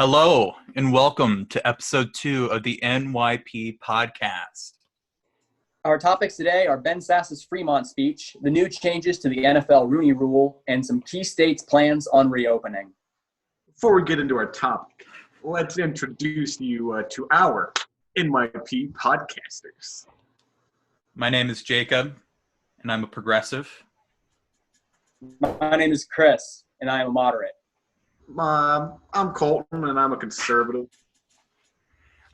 Hello, and welcome to episode 2 of the NYP podcast. Our topics today are Ben Sasse's Fremont speech, the new changes to the NFL Rooney Rule, and some key states' plans on reopening. Before we get into our topic, let's introduce you to our NYP podcasters. My name is Jacob, and I'm a progressive. My name is Chris, and I am a moderate. I'm Colton, and I'm a conservative.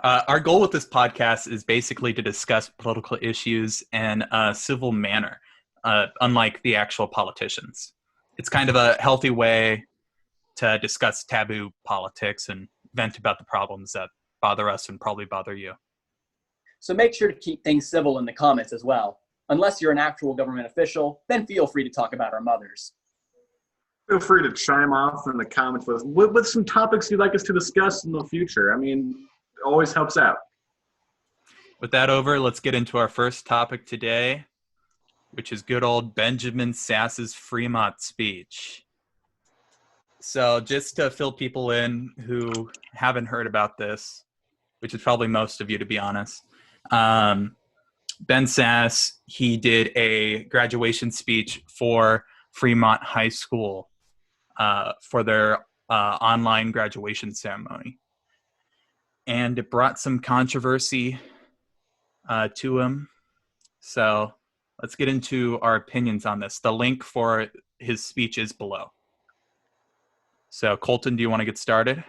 Our goal with this podcast is basically to discuss political issues in a civil manner, unlike the actual politicians. It's kind of a healthy way to discuss taboo politics and vent about the problems that bother us and probably bother you. So make sure to keep things civil in the comments as well. Unless you're an actual government official, then feel free to talk about our mothers. Feel free to chime off in the comments with some topics you'd like us to discuss in the future. I mean, it always helps out. With that over, let's get into our first topic today, which is good old Benjamin Sasse's Fremont speech. So just to fill people in who haven't heard about this, which is probably most of you, to be honest, Ben Sasse, he did a graduation speech for Fremont High School for their online graduation ceremony. And it brought some controversy to him. So let's get into our opinions on this. The link for his speech is below. So Colton, do you want to get started?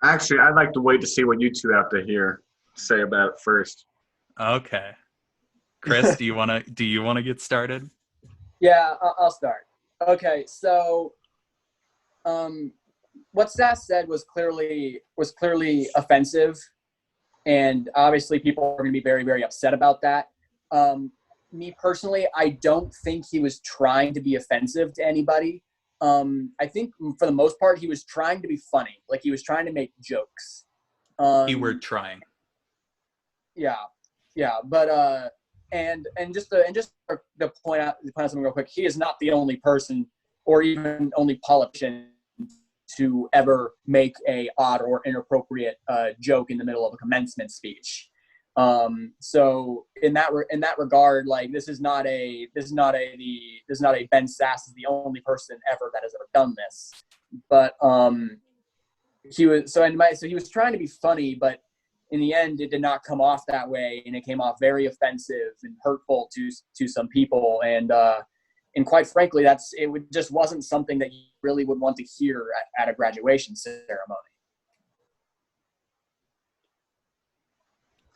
Actually, I'd like to wait to see what you two have to say about it first. Okay. Chris, do you want to get started? Yeah, I'll start. Okay, so what Sasse said was clearly offensive, and obviously people are going to be very, very upset about that. Me personally, I don't think he was trying to be offensive to anybody. I think for the most part, he was trying to be funny. Like, he was trying to make jokes. Keyword trying. Yeah, but and just to point out something real quick, he is not the only person or even only politician to ever make a odd or inappropriate joke in the middle of a commencement speech. So in that regard, like, this is not a Ben Sasse is the only person ever that has ever done this. But he was trying to be funny, but in the end, it did not come off that way, and it came off very offensive and hurtful to some people. And quite frankly, just wasn't something that you really would want to hear at a graduation ceremony.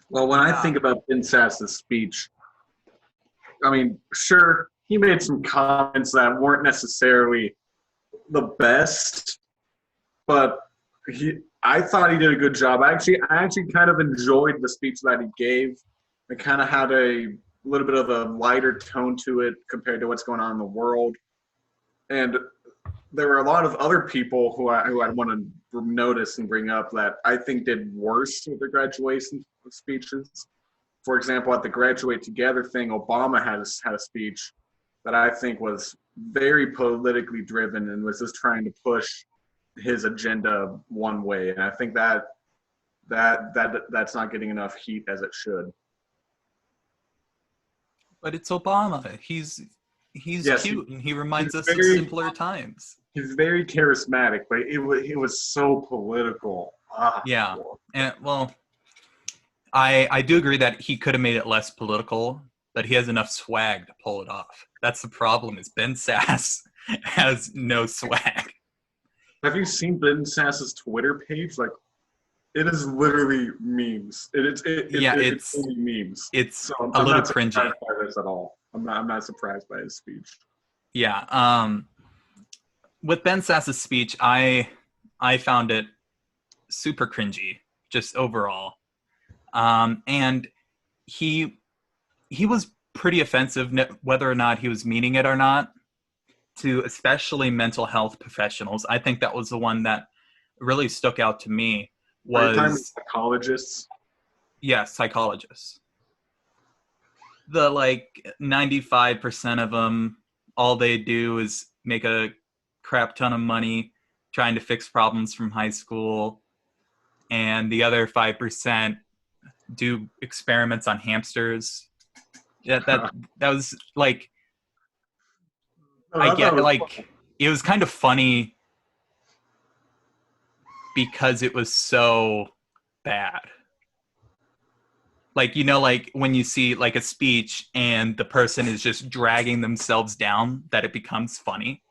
Well, when I think about Ben Sasse's speech, I mean, sure, he made some comments that weren't necessarily the best, but I thought he did a good job. I actually kind of enjoyed the speech that he gave. It kind of had a little bit of a lighter tone to it compared to what's going on in the world. And there were a lot of other people who I want to notice and bring up that I think did worse with their graduation speeches. For example, at the Graduate Together thing, Obama had a speech that I think was very politically driven and was just trying to push his agenda one way. And I think that's not getting enough heat as it should. But it's Obama. He's yes, cute, and he reminds us of simpler times. He's very charismatic, but it was so political. Yeah, and well, I do agree that he could have made it less political, but he has enough swag to pull it off. That's the problem. Is Ben Sasse has no swag. Have you seen Ben Sasse's Twitter page? Like, it is literally memes. It's only memes. It's so a little cringy. I'm not surprised by this at all. I'm not surprised by his speech. Yeah. With Ben Sasse's speech, I found it super cringy, just overall. And he was pretty offensive, whether or not he was meaning it or not, to especially mental health professionals. I think that was the one that really stuck out to me. Was psychologists? Yeah, psychologists. The 95% of them, all they do is make a crap ton of money trying to fix problems from high school, and the other 5% do experiments on hamsters. Yeah, that was like, I get like, it was kind of funny because it was so bad. Like, like when you see like a speech and the person is just dragging themselves down, that it becomes funny.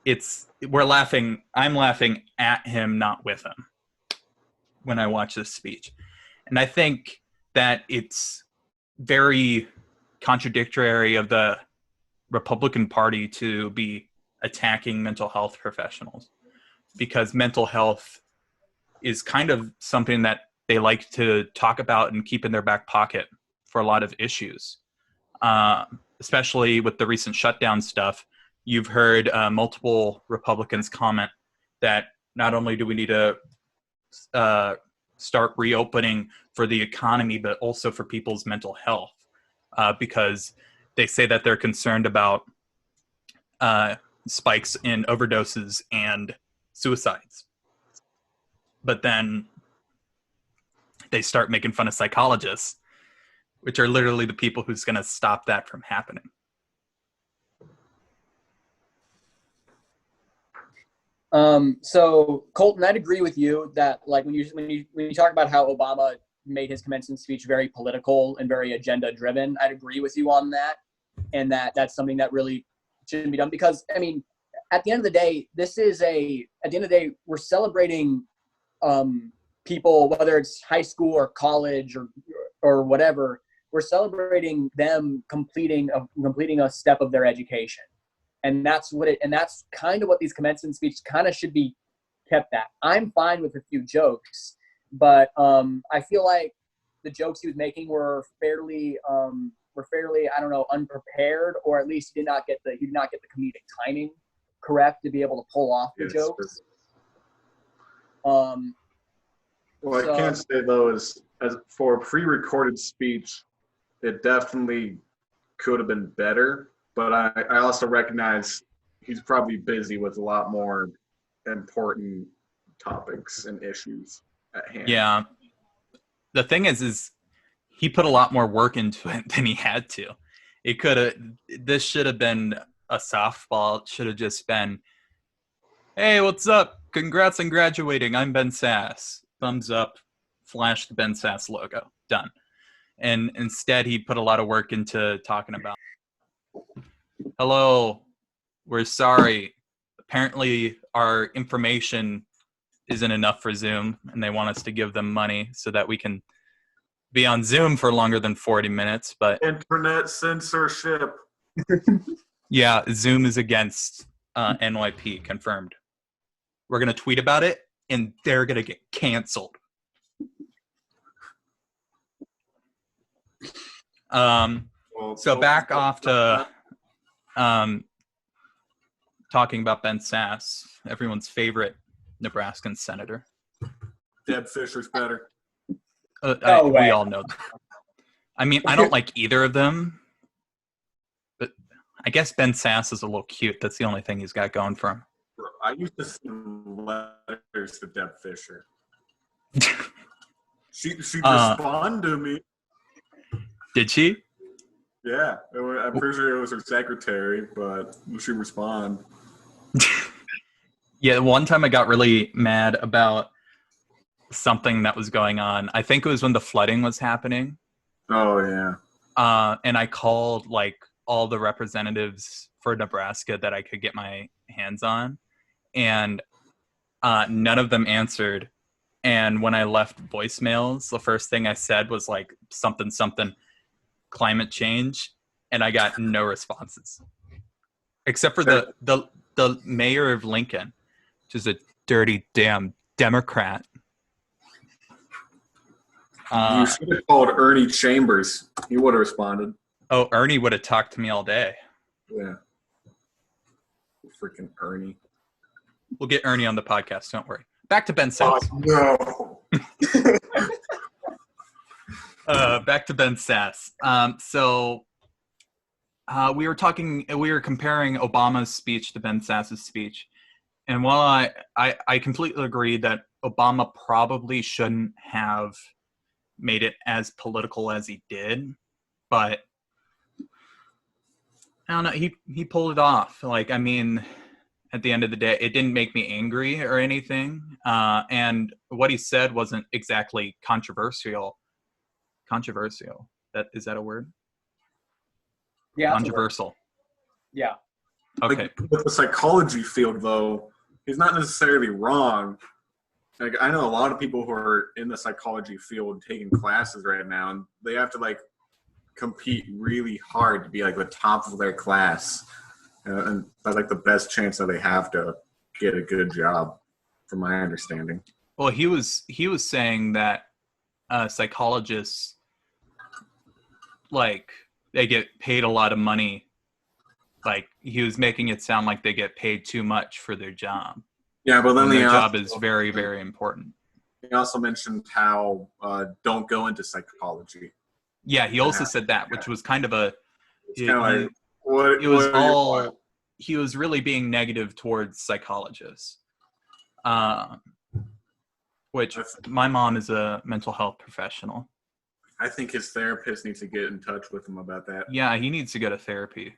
I'm laughing at him, not with him, when I watch this speech. And I think that it's very contradictory of the Republican Party to be attacking mental health professionals, because mental health is kind of something that they like to talk about and keep in their back pocket for a lot of issues. Especially with the recent shutdown stuff, you've heard multiple Republicans comment that not only do we need to start reopening for the economy, but also for people's mental health, because they say that they're concerned about spikes in overdoses and suicides. But then they start making fun of psychologists, which are literally the people who's going to stop that from happening. So Colton, I'd agree with you that like when you talk about how Obama made his commencement speech very political and very agenda driven, I'd agree with you on that, and that's something that really shouldn't be done, because I mean, at the end of the day, we're celebrating people, whether it's high school or college or whatever. We're celebrating them completing a step of their education. And that's kind of what these commencement speeches kind of should be kept at. I'm fine with a few jokes, but I feel like the jokes he was making were fairly I don't know, unprepared, or at least he did not get the comedic timing correct to be able to pull off the jokes. Well, I can say though, as for a pre-recorded speech, it definitely could have been better. But I also recognize he's probably busy with a lot more important topics and issues at hand. Yeah. The thing is he put a lot more work into it than he had to. This should have been a softball. It should have just been, hey, what's up? Congrats on graduating. I'm Ben Sasse. Thumbs up. Flash the Ben Sasse logo. Done. And instead, he put a lot of work into talking about, hello, we're sorry. Apparently, our information isn't enough for Zoom, and they want us to give them money so that we can be on Zoom for longer than 40 minutes. But internet censorship. Yeah, Zoom is against NYP, confirmed. We're going to tweet about it, and they're going to get canceled. So back off to talking about Ben Sasse, everyone's favorite Nebraskan senator. Deb Fisher's better. We all know that. I mean, I don't like either of them, but I guess Ben Sasse is a little cute. That's the only thing he's got going for him. I used to send letters to Deb Fisher. She'd respond to me. Did she? Yeah, I'm pretty sure it was her secretary, but she'd respond. Yeah, one time I got really mad about something that was going on. I think it was when the flooding was happening. Oh, yeah. And I called like all the representatives for Nebraska that I could get my hands on, and none of them answered. And when I left voicemails, the first thing I said was like something climate change, and I got no responses, except for the mayor of Lincoln, which is a dirty damn Democrat. You should have called Ernie Chambers. He would have responded. Oh, Ernie would have talked to me all day. Yeah. Freaking Ernie. We'll get Ernie on the podcast. Don't worry. Back to Ben Sasse. Oh, no. Back to Ben Sasse. We were comparing Obama's speech to Ben Sasse's speech, And while I completely agree that Obama probably shouldn't have made it as political as he did, but I don't know, he pulled it off. Like, I mean, at the end of the day, it didn't make me angry or anything. And what he said wasn't exactly controversial. Controversial. Is that a word? Yeah. Controversial. Yeah. Okay. Like, with the psychology field, though, he's not necessarily wrong. Like, I know a lot of people who are in the psychology field taking classes right now, and they have to like compete really hard to be like the top of their class, and that's like the best chance that they have to get a good job, from my understanding. Well, he was saying that psychologists, like, they get paid a lot of money. Like, he was making it sound like they get paid too much for their job. Yeah, but then their job is very, very important. He also mentioned how don't go into psychology. Yeah, he also said that, which was kind of a. He was really being negative towards psychologists. Which my mom is a mental health professional. I think his therapist needs to get in touch with him about that. Yeah, he needs to go to therapy.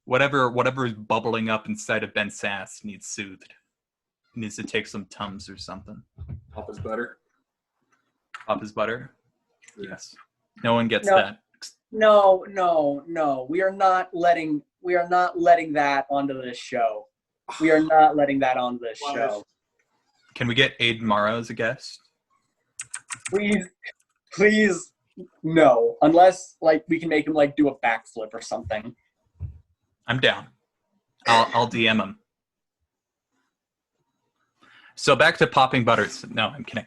Whatever is bubbling up inside of Ben Sasse needs soothed. He needs to take some Tums or something. Pop his butter. Pop his butter? Yes. No one gets No. that. No. We are not letting that onto this show. We are not letting that onto this show. Can we get Aiden Morrow as a guest? Please, no. Unless like we can make him like do a backflip or something. I'm down. I'll DM him. So back to popping butters. No, I'm kidding.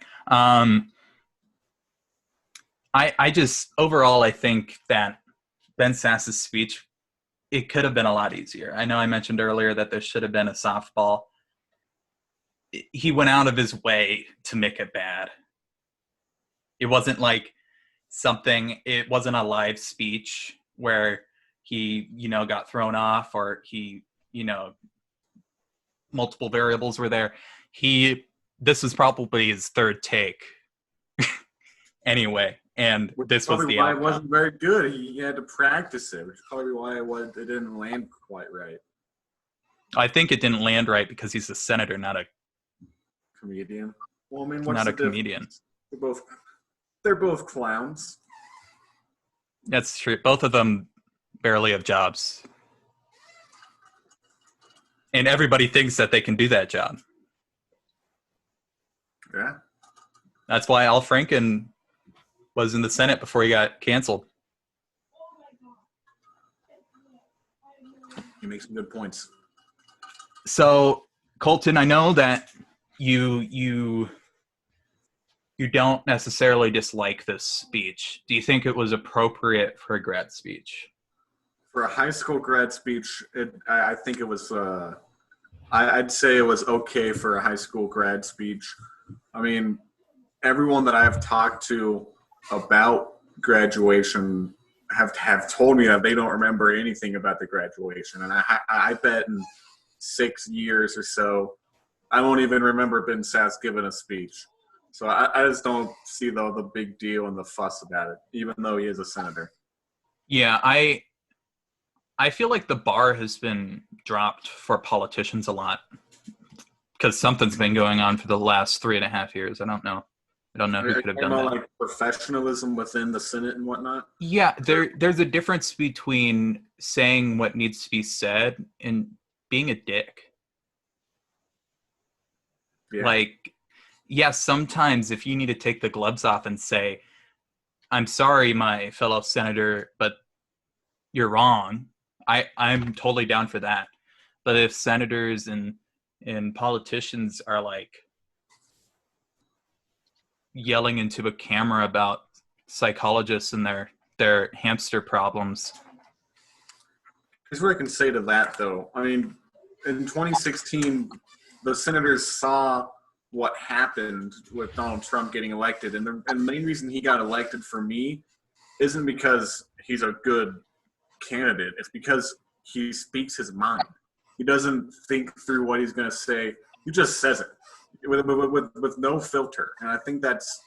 I just overall I think that Ben Sasse's speech, it could have been a lot easier. I know I mentioned earlier that there should have been a softball. He went out of his way to make it bad. It wasn't like it wasn't a live speech where he, got thrown off or he, multiple variables were there. This was probably his third take anyway. And this was the outcome. It wasn't very good. He had to practice it, which is probably why it didn't land quite right. I think it didn't land right because he's a senator, not a comedian. Well, I mean, what's not the a comedian. They're both clowns. That's true. Both of them barely have jobs. And everybody thinks that they can do that job. Yeah. That's why Al Franken was in the Senate before he got canceled. You make some good points. So, Colton, I know that you don't necessarily dislike this speech. Do you think it was appropriate for a grad speech? For a high school grad speech, I think it was. I'd say it was okay for a high school grad speech. I mean, everyone that I've talked to about graduation have told me that they don't remember anything about the graduation, and I bet in 6 years or so, I won't even remember Ben Sasse giving a speech. So I just don't see the big deal and the fuss about it, even though he is a senator. Yeah, I feel like the bar has been dropped for politicians a lot because something's been going on for the last 3.5 years. I don't know who could have done that. Like professionalism within the Senate and whatnot. Yeah, there's a difference between saying what needs to be said and being a dick. Yeah. Like, yes, sometimes if you need to take the gloves off and say, "I'm sorry, my fellow senator, but you're wrong," I'm totally down for that. But if senators and politicians are like yelling into a camera about psychologists and their hamster problems. Here's what I can say to that, though. I mean, in 2016, the senators saw what happened with Donald Trump getting elected. And the main reason he got elected for me isn't because he's a good candidate. It's because he speaks his mind. He doesn't think through what he's going to say. He just says it with no filter. And I think that's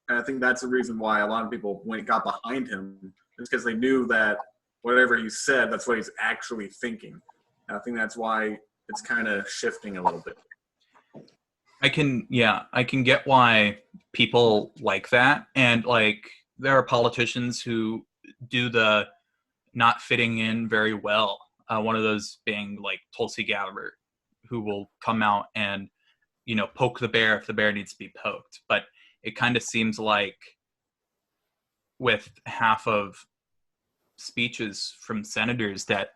the reason why a lot of people, when it got behind him, is because they knew that whatever he said, that's what he's actually thinking. And I think that's why it's kind of shifting a little bit. I can get why people like that. And like, there are politicians who do the not fitting in very well. One of those being like Tulsi Gabbard, who will come out and, poke the bear if the bear needs to be poked. But it kind of seems like with half of speeches from senators that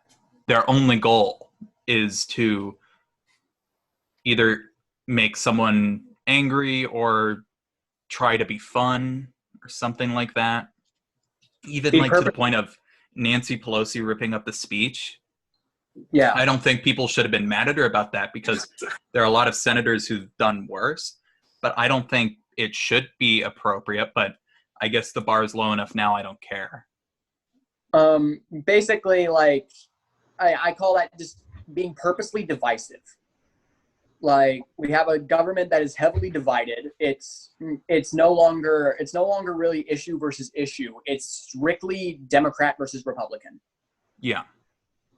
their only goal is to either make someone angry or try to be fun or something like that. Even to the point of Nancy Pelosi ripping up the speech. Yeah. I don't think people should have been mad at her about that, because there are a lot of senators who've done worse, but I don't think it should be appropriate. But I guess the bar is low enough now, I don't care. Basically, like, I call that just being purposely divisive. Like, we have a government that is heavily divided. It's no longer really issue versus issue. It's strictly Democrat versus Republican. Yeah.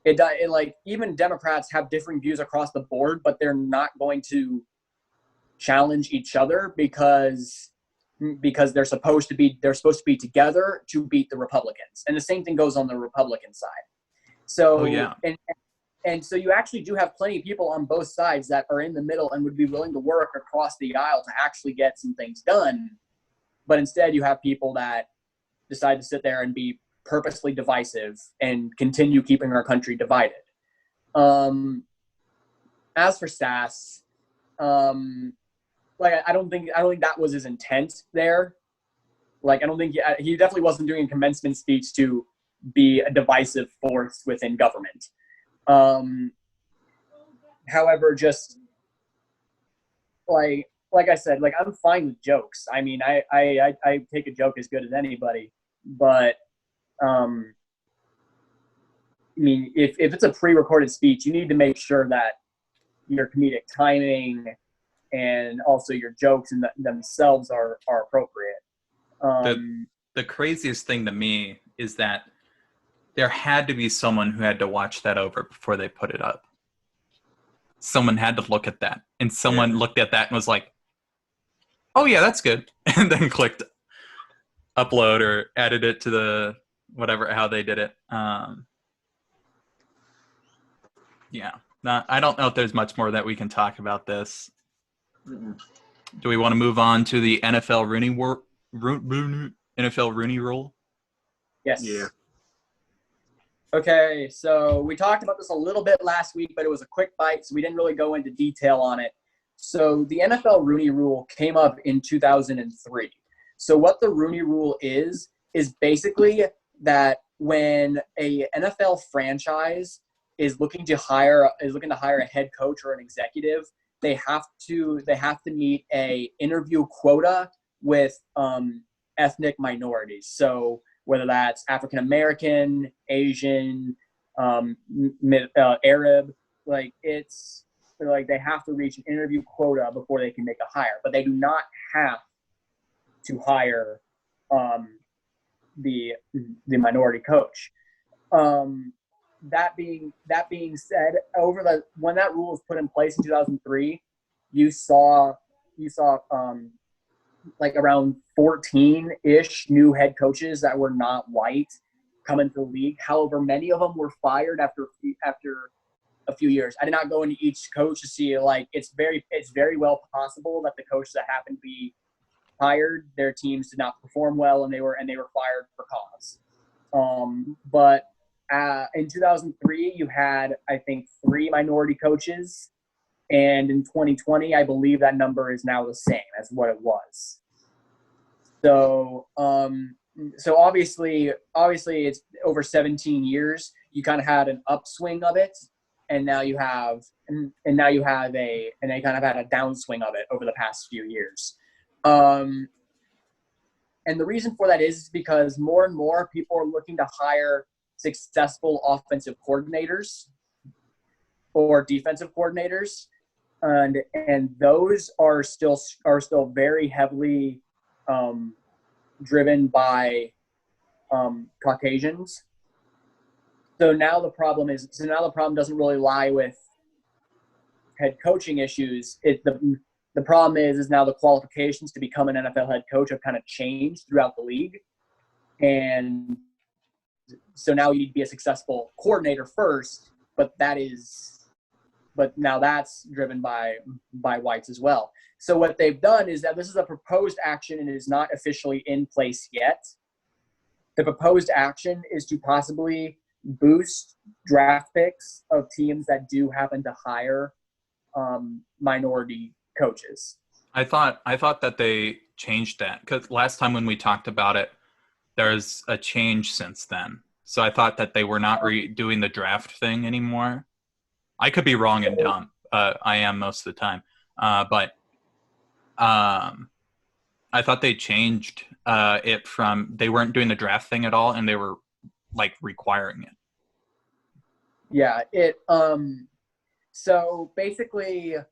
It like, even Democrats have differing views across the board, but they're not going to challenge each other because they're supposed to be together to beat the Republicans. And the same thing goes on the Republican side. So and so you actually do have plenty of people on both sides that are in the middle and would be willing to work across the aisle to actually get some things done. But instead you have people that decide to sit there and be purposely divisive and continue keeping our country divided. As for Sasse, like, I don't think that was his intent there. Like, I don't think he definitely wasn't doing a commencement speech to be a divisive force within government. However, just like I said, like, I'm fine with jokes. I mean, I take a joke as good as anybody, but I mean, if it's a pre-recorded speech, you need to make sure that your comedic timing and also your jokes in themselves are appropriate. The craziest thing to me is that there had to be someone who had to watch that over before they put it up. Someone had to look at that, and someone looked at that and was like, "Oh yeah, that's good," and then clicked upload or added it to the whatever, how they did it. I don't know if there's much more that we can talk about this. Do we want to move on to the NFL Rooney Rule? Yes. Yeah. Okay, so we talked about this a little bit last week, but it was a quick bite, so we didn't really go into detail on it. So the NFL Rooney Rule came up in 2003. So what the Rooney Rule is basically that when a NFL franchise is looking to hire a head coach or an executive, they have to meet a interview quota with ethnic minorities. So whether that's African American, Asian, Arab, like, it's like they have to reach an interview quota before they can make a hire, but they do not have to hire the minority coach. That being said, when that rule was put in place in 2003, you saw like around 14-ish new head coaches that were not white come into the league. However, many of them were fired after a few years. I did not go into each coach to see, like, it's very well possible that the coaches that happened to be hired, their teams did not perform well and they were fired for cause. But in 2003, you had, I think, 3 minority coaches. And in 2020, I believe that number is now the same as what it was. So, obviously it's over 17 years. You kind of had an upswing of it, and now you have they kind of had a downswing of it over the past few years. And the reason for that is because more and more people are looking to hire successful offensive coordinators or defensive coordinators, and those are still very heavily driven by Caucasians. So now the problem doesn't really lie with head coaching issues. The problem is now the qualifications to become an NFL head coach have kind of changed throughout the league. And so now you need to be a successful coordinator first, but now that's driven by whites as well. So what they've done is that this is a proposed action and it is not officially in place yet. The proposed action is to possibly boost draft picks of teams that do happen to hire minority coaches. I thought that they changed that because last time when we talked about it, there's a change since then. So I thought that they were not doing the draft thing anymore. I could be wrong and dumb. I am most of the time. But I thought they changed it from they weren't doing the draft thing at all, and they were like requiring it. Yeah. So basically, it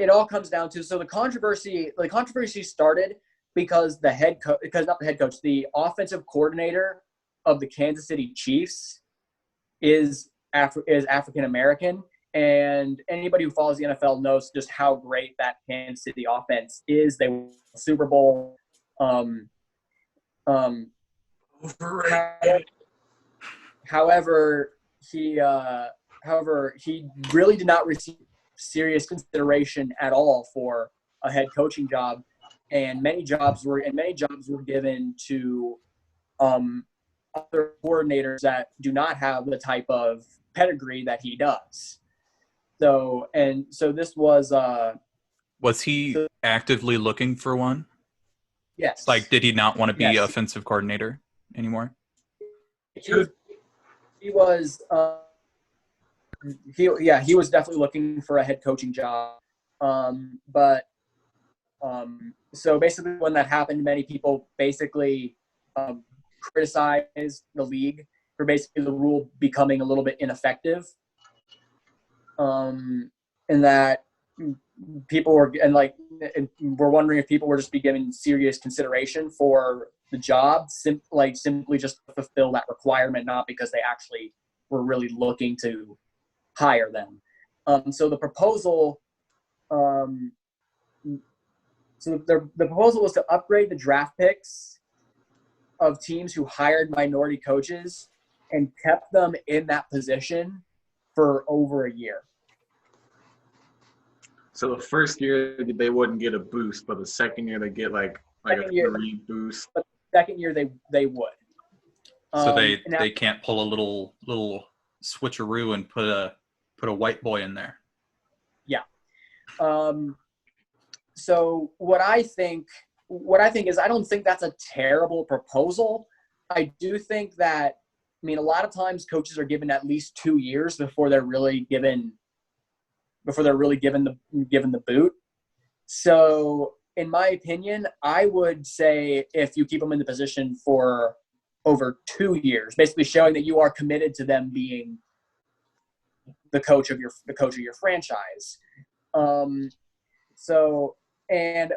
all comes down to the controversy started because the offensive coordinator of the Kansas City Chiefs is African American, and anybody who follows the NFL knows just how great that Kansas City offense is. They won the Super Bowl. However, he really did not receive serious consideration at all for a head coaching job, and many jobs were given to other coordinators that do not have the type of pedigree that he does. So this was he actively looking for one? Yes. Like, did he not want to be offensive coordinator anymore? He was he was definitely looking for a head coaching job. So basically when that happened, many people basically criticized the league for basically the rule becoming a little bit ineffective. And that people were we're wondering if people were just be given serious consideration for the job, simply just to fulfill that requirement, not because they actually were really looking to hire them. So the proposal, the proposal was to upgrade the draft picks of teams who hired minority coaches and kept them in that position for over a year. So the first year they wouldn't get a boost, but the second year they get like a 3 boost. But the second year they would. So they can't pull a little switcheroo and put a white boy in there. Yeah. So what I think is I don't think that's a terrible proposal. I do think that, a lot of times coaches are given at least 2 years before they're really given the boot. So in my opinion, I would say if you keep them in the position for over 2 years, basically showing that you are committed to them being the coach of your franchise. But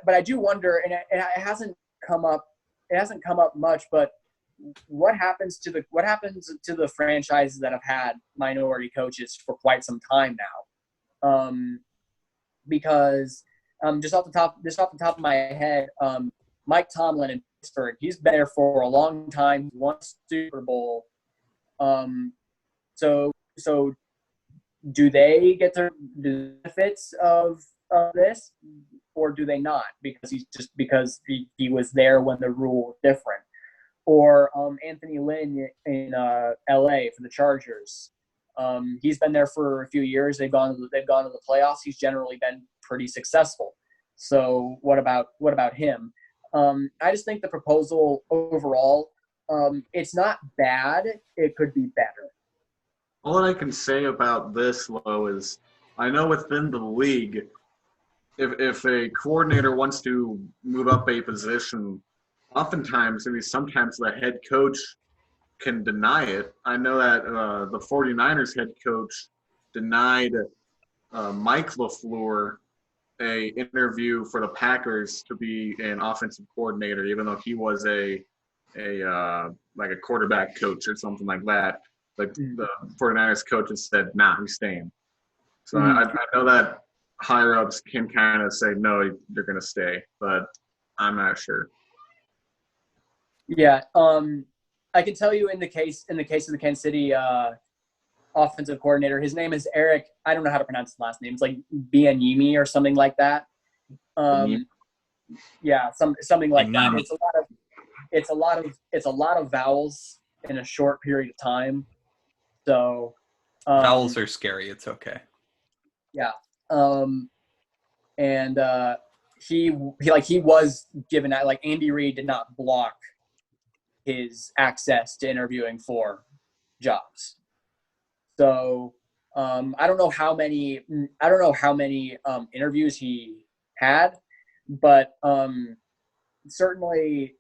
I do wonder, and it hasn't come up much, but what happens to the franchises that have had minority coaches for quite some time now? Because just off the top of my head, Mike Tomlin in Pittsburgh, he's been there for a long time, won a Super Bowl. So do they get the benefits of this, or do they not? Because he was there when the rule was different. Or Anthony Lynn in LA for the Chargers. He's been there for a few years. They've gone to the playoffs. He's generally been pretty successful. So what about him? I just think the proposal overall, it's not bad. It could be better. All that I can say about this, Lo, is I know within the league, if a coordinator wants to move up a position, oftentimes, maybe sometimes the head coach can deny it. I know that the 49ers head coach denied Mike LaFleur a interview for the Packers to be an offensive coordinator, even though he was a quarterback coach or something like that. Like the 49ers coaches said, nah, he's staying. So I know that higher ups can kind of say, no, you're going to stay, but I'm not sure. Yeah. I can tell you in the case of the Kansas City offensive coordinator, his name is Eric. I don't know how to pronounce his last name. It's like Bianyemi or something like that. Yeah, something like that. It's a lot of vowels in a short period of time. So vowels are scary. It's okay. Yeah. And he was given that, like, Andy Reid did not block his access to interviewing for jobs. So I don't know how many interviews he had, but certainly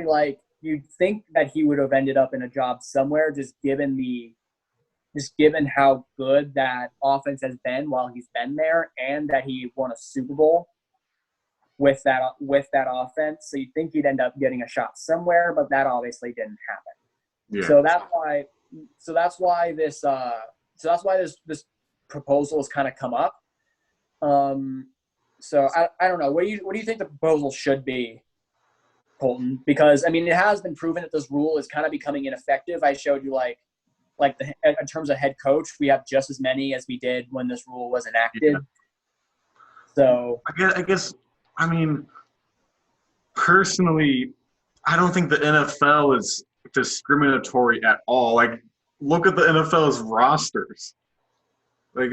like you'd think that he would have ended up in a job somewhere, just given how good that offense has been while he's been there, and that he won a Super Bowl with that offense. So you'd think he'd end up getting a shot somewhere, but that obviously didn't happen. Yeah. So that's why this proposal has kind of come up. So I don't know. What do you think the proposal should be, Colton? Because I mean, it has been proven that this rule is kind of becoming ineffective. I showed you in terms of head coach, we have just as many as we did when this rule was enacted. Yeah. So I guess I mean, personally, I don't think the NFL is discriminatory at all. Like, look at the NFL's rosters. Like,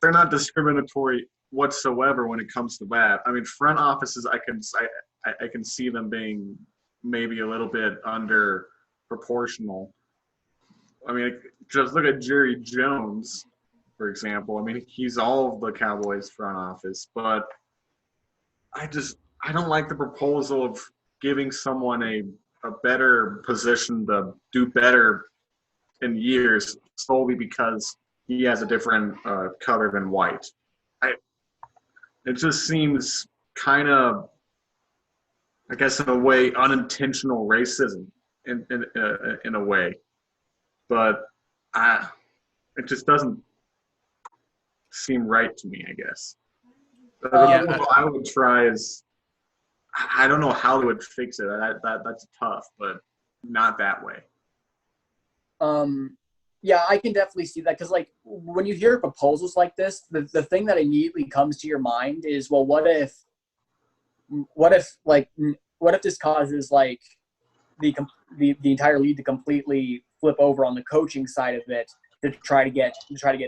they're not discriminatory whatsoever when it comes to that. I mean, front offices, I can see them being maybe a little bit under proportional. I mean, just look at Jerry Jones, for example. I mean, he's all of the Cowboys front office, but I don't like the proposal of giving someone a better position to do better in years solely because he has a different color than white. It just seems kind of, I guess, in a way, unintentional racism in a way. But it just doesn't seem right to me, I guess. What I would try is, I don't know how they would fix it. That's tough, but not that way. Yeah, I can definitely see that, because like when you hear proposals like this, the thing that immediately comes to your mind is, well, what if this causes like the entire league to completely flip over on the coaching side of it to try to get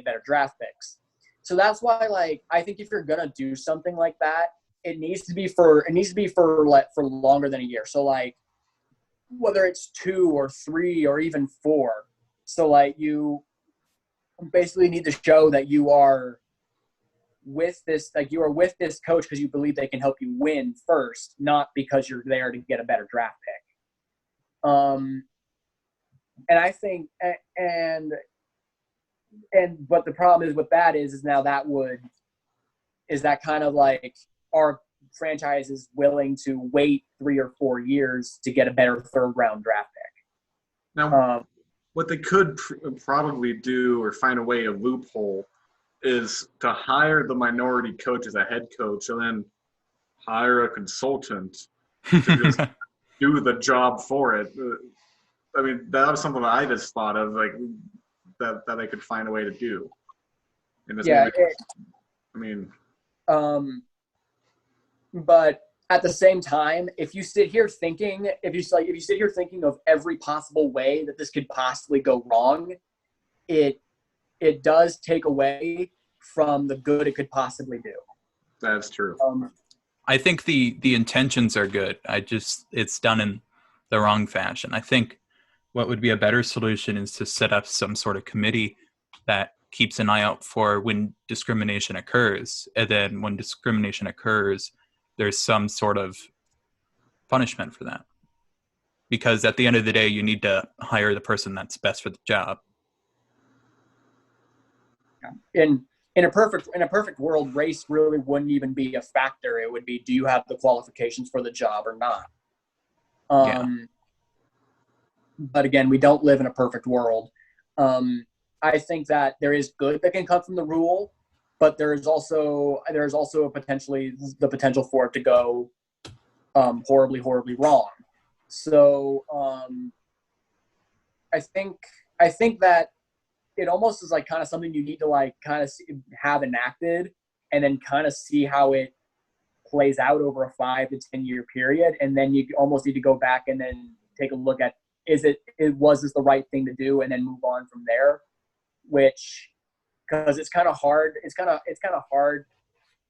better draft picks. So that's why, like, I think if you're gonna do something like that, it needs to be for longer than a year. So like, whether it's 2 or 3 or even 4. So like, you basically need to show that you are with this coach because you believe they can help you win first, not because you're there to get a better draft pick. And I think, but the problem is with that is now that kind of like, are franchises willing to wait 3 or 4 years to get a better third round draft pick? Now, what they could probably do or find a way, a loophole, is to hire the minority coach as a head coach and then hire a consultant to just do the job for it. I mean, that was something that I just thought of, like, that they could find a way to do. But at the same time, if you sit here thinking of every possible way that this could possibly go wrong, it does take away from the good it could possibly do. That's true. I think the intentions are good. It's done in the wrong fashion. I think what would be a better solution is to set up some sort of committee that keeps an eye out for when discrimination occurs. And then when discrimination occurs, there's some sort of punishment for that. because at the end of the day, you need to hire the person that's best for the job. In a perfect world, race really wouldn't even be a factor. It would be, do you have the qualifications for the job or not? But again, we don't live in a perfect world. I think that there is good that can come from the rule, but there's also the potential for it to go horribly, horribly wrong. So I think that it almost is like kind of something you need to like kind of have enacted and then kind of see how it plays out over a 5 to 10 year period. And then you almost need to go back and then take a look at, was this the right thing to do, and then move on from there, which, because it's kind of hard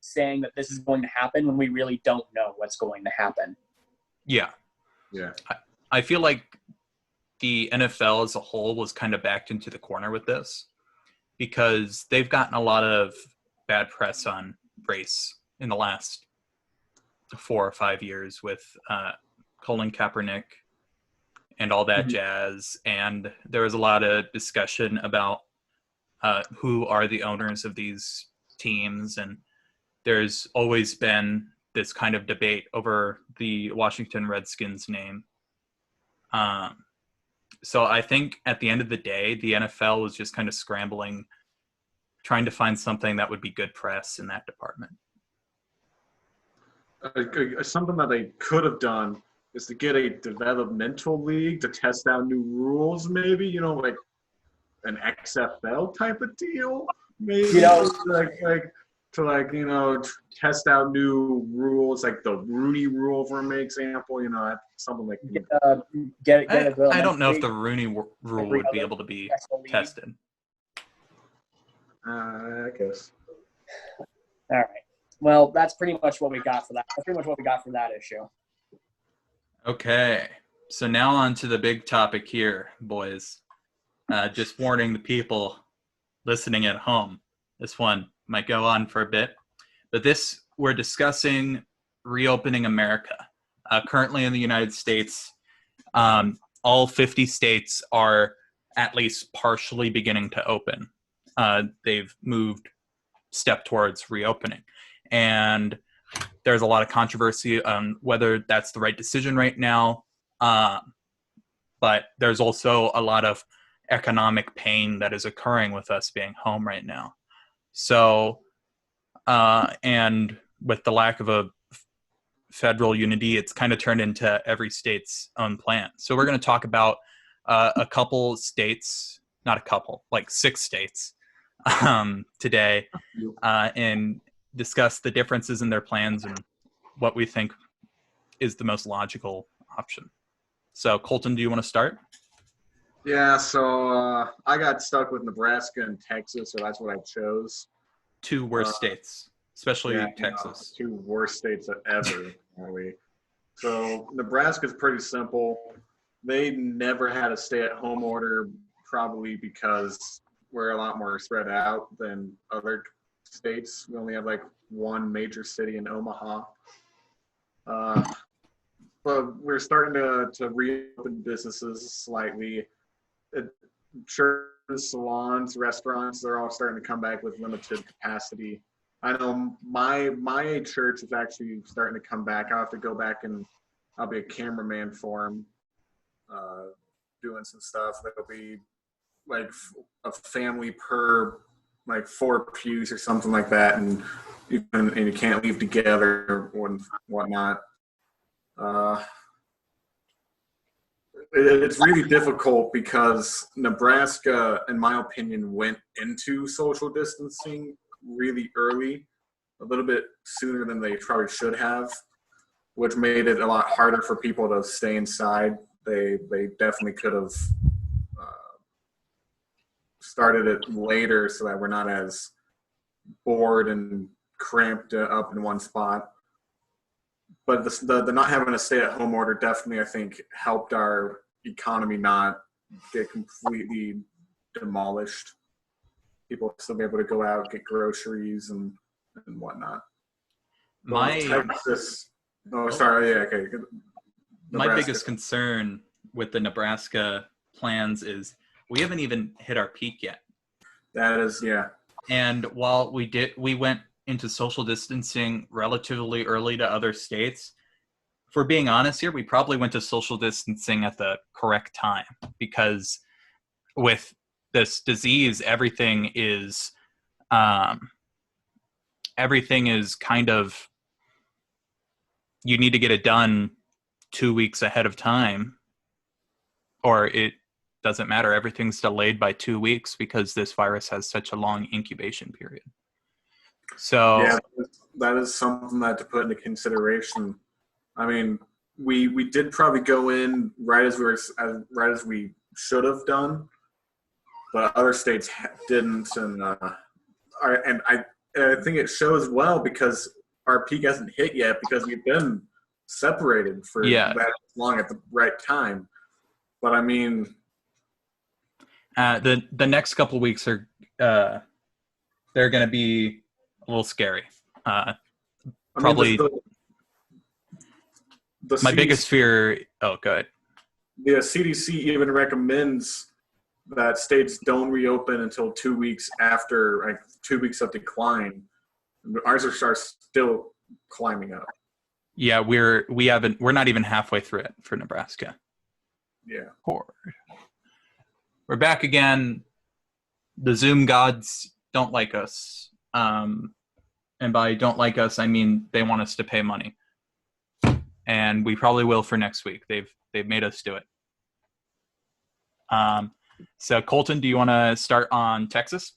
saying that this is going to happen when we really don't know what's going to happen. Yeah. I feel like the NFL as a whole was kind of backed into the corner with this because they've gotten a lot of bad press on race in the last 4 or 5 years with Colin Kaepernick and all that jazz. And there was a lot of discussion about who are the owners of these teams. And there's always been this kind of debate over the Washington Redskins name. So I think at the end of the day, the NFL was just kind of scrambling, trying to find something that would be good press in that department. Something that they could have done is to get a developmental league to test out new rules, maybe, like an XFL type of deal, maybe, to test out new rules, like the Rooney Rule, for example, something like that. I don't know if the Rooney Rule would be able to be tested. I guess. All right. Well, that's pretty much what we got for that. That's pretty much what we got for that issue. Okay. So now on to the big topic here, boys. Just warning the people listening at home. This one might go on for a bit. But we're discussing reopening America. Currently in the United States, all 50 states are at least partially beginning to open. They've step towards reopening. And there's a lot of controversy on whether that's the right decision right now. But there's also a lot of economic pain that is occurring with us being home right now. So, and with the lack of a federal unity, it's kind of turned into every state's own plan. So we're going to talk about a couple states, not a couple, like 6 states today, and discuss the differences in their plans and what we think is the most logical option. So, Colton, do you want to start? Yeah, so I got stuck with Nebraska and Texas, so that's what I chose. 2 worst states, especially Texas. 2 worst states ever, really. So Nebraska's pretty simple. They never had a stay-at-home order, probably because we're a lot more spread out than other states. We only have like 1 major city in Omaha. But we're starting to reopen businesses slightly. Churches, salons, restaurants, they're all starting to come back with limited capacity. I know my church is actually starting to come back. I'll have to go back and I'll be a cameraman for them, doing some stuff. There'll be like a family per like 4 pews or something like that, and you can't leave together or whatnot. It's really difficult because Nebraska, in my opinion, went into social distancing really early, a little bit sooner than they probably should have, which made it a lot harder for people to stay inside. They definitely could have started it later so that we're not as bored and cramped up in one spot. But the not having a stay-at-home order definitely, I think, helped our economy not get completely demolished. People still be able to go out, get groceries and whatnot. My Texas. Oh, sorry. Yeah, okay. My biggest concern with the Nebraska plans is we haven't even hit our peak yet. That is, yeah. And while we went into social distancing relatively early to other states. If we're being honest here, we probably went to social distancing at the correct time, because with this disease, everything is kind of, you need to get it done 2 weeks ahead of time, or it doesn't matter. Everything's delayed by 2 weeks because this virus has such a long incubation period. So yeah, that is something that to put into consideration. I mean, we did probably go in right as we should have done, but other states didn't, and I think it shows well because our peak hasn't hit yet because we've been separated for that long at the right time. But I mean, the next couple weeks are they're going to be a little scary. Probably my biggest fear. Oh, good. The CDC even recommends that states don't reopen until 2 weeks after, like 2 weeks of decline. Ours are still climbing up. Yeah, we're not even halfway through it for Nebraska. Yeah. We're back again. The Zoom gods don't like us. And by don't like us, I mean they want us to pay money. And we probably will for next week. They've made us do it. So Colton, do you want to start on Texas?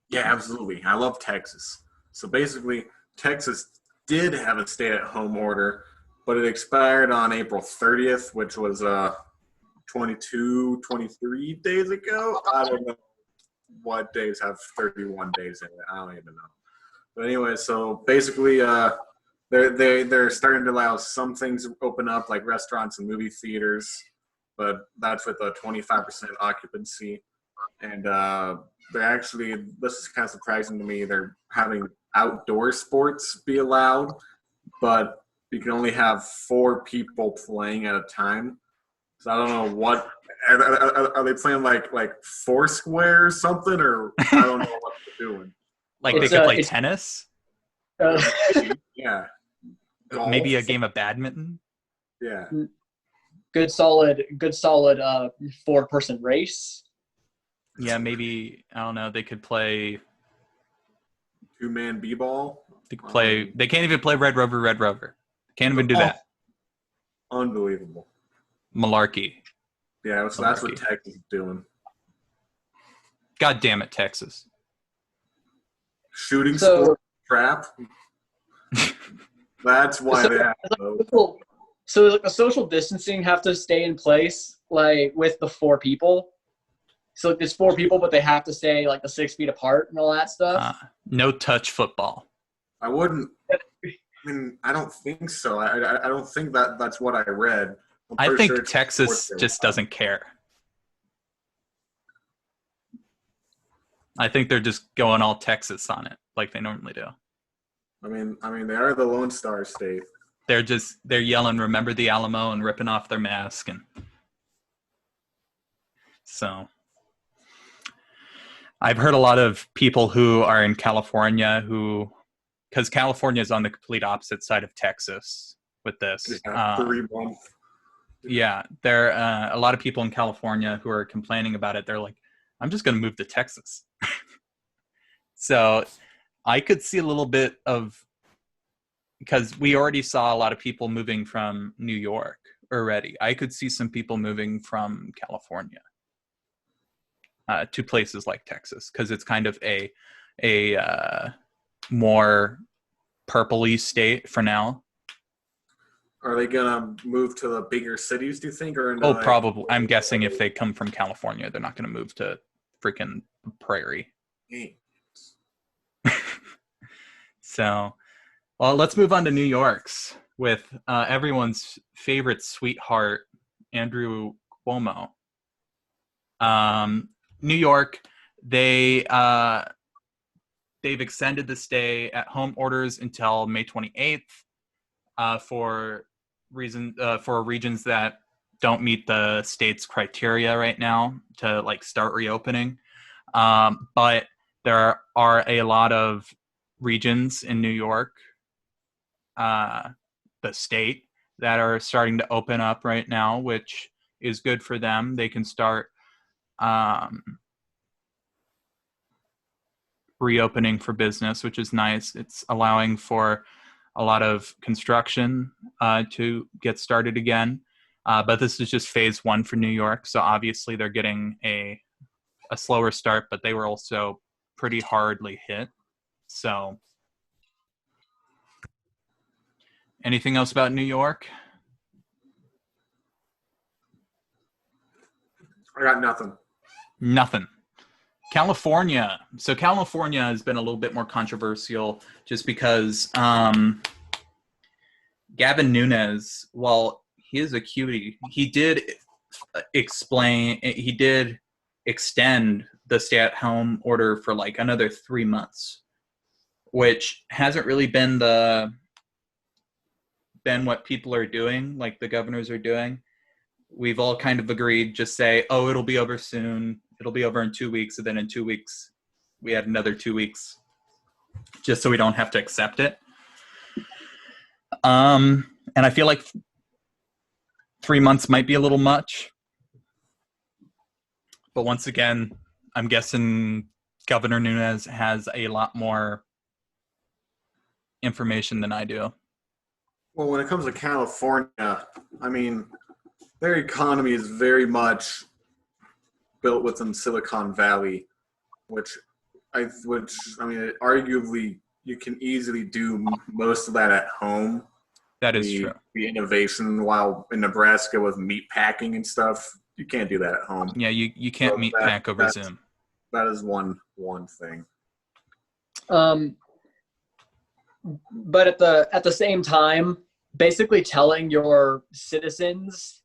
Yeah, absolutely. I love Texas. So basically, Texas did have a stay-at-home order, but it expired on April 30th, which was 23 days ago. I don't know what days have 31 days in it. I don't even know. But anyway, so basically, they're starting to allow some things to open up, like restaurants and movie theaters, but that's with a 25% occupancy. And they're actually, this is kind of surprising to me, they're having outdoor sports be allowed, but you can only have 4 people playing at a time. So I don't know what are they playing, like Foursquare or something, or I don't know what they're doing. Like they could play tennis? Yeah. Golf. Maybe a game of badminton? Yeah. Good solid 4-person race. Yeah, maybe, I don't know, they could play 2-man b-ball. They could play. They can't even play Red Rover. Can't even do that. Unbelievable. Malarkey. Yeah, so that's what Texas is doing. God damn it, Texas. Shooting sport trap. That's why they have those. So like the social distancing have to stay in place, like with the 4 people. So like there's 4 people, but they have to stay like the 6 feet apart and all that stuff. No touch football. I wouldn't. I mean, I don't think so. I don't think that's what I read. I think Texas just doesn't care. I think they're just going all Texas on it, like they normally do. I mean, they are the Lone Star State. They're yelling, "Remember the Alamo," and ripping off their mask, and so I've heard a lot of people who are in California because California is on the complete opposite side of Texas with this. Yeah, 3 months. Yeah, there are a lot of people in California who are complaining about it. They're like, I'm just going to move to Texas. So I could see a little bit of, because we already saw a lot of people moving from New York already. I could see some people moving from California to places like Texas, because it's kind of a more purpley state for now. Are they gonna move to the bigger cities, do you think? Or probably. I'm guessing if they come from California, they're not gonna move to freaking prairie. So, well, let's move on to New York's with everyone's favorite sweetheart, Andrew Cuomo. New York, they've extended the stay-at-home orders until May 28th for regions that don't meet the state's criteria right now to like start reopening. But there are a lot of regions in New York, the state, that are starting to open up right now, which is good for them. They can start reopening for business, which is nice. It's allowing for a lot of construction to get started again. But this is just phase one for New York. So obviously they're getting a slower start, but they were also pretty hardly hit. So anything else about New York? I got nothing. Nothing. California. So California has been a little bit more controversial just because Gavin Nunes, while he is a cutie, he did extend the stay-at-home order for like another 3 months, which hasn't really been what people are doing, like the governors are doing. We've all kind of agreed, just say, oh, it'll be over soon. It'll be over in 2 weeks. And then in 2 weeks, we had another 2 weeks just so we don't have to accept it. And I feel like 3 months might be a little much. But once again, I'm guessing Governor Nunes has a lot more information than I do. Well, when it comes to California, I mean, their economy is very much built within Silicon Valley, which arguably you can easily do most of that at home. That is true. The innovation, while in Nebraska with meat packing and stuff, you can't do that at home. Yeah, you can't meat pack over Zoom. That is one thing. But at the same time, basically telling your citizens